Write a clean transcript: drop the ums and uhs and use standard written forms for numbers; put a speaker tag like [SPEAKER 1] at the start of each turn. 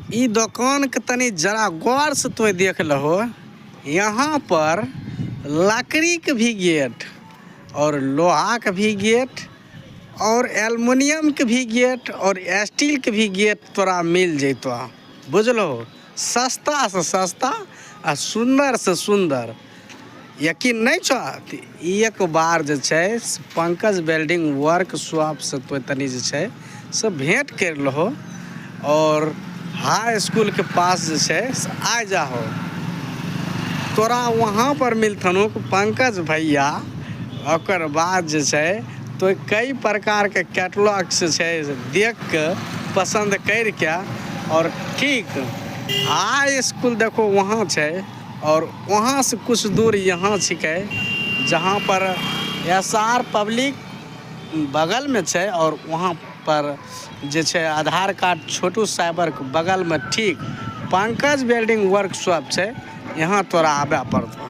[SPEAKER 1] ई दुकान के तनी जरा गौर से तो देख लहो। यहाँ पर लकड़ी के भी गेट और लोहा के भी गेट और एल्युमिनियम के भी गेट और स्टील के भी गेट तोरा मिल जैतो, बुझलो। सस्ता से सस्ता आ सुंदर से सुंदर। यकीन नहीं छो एक बार जे छै पंकज वेल्डिंग वर्कशॉप से तो तनी जे छै से भेंट कर लहो और हाई स्कूल के पास जे छै से आ जाहो। तोरा वहाँ पर मिलथनो पंकज भैया। ओकर बाद जे छै तो कई प्रकार के कैटलॉग से छै देख के पसंद करके और ठीक हाई स्कूल देखो वहाँ छै और वहाँ से कुछ दूर यहाँ छिके जहाँ पर SR पब्लिक बगल में छै और वहाँ पर जे छै आधार कार्ड छोटू साइबर के बगल में ठीक पंकज वेल्डिंग वर्कशॉप छै। यहाँ तोरा आबे पड़तो।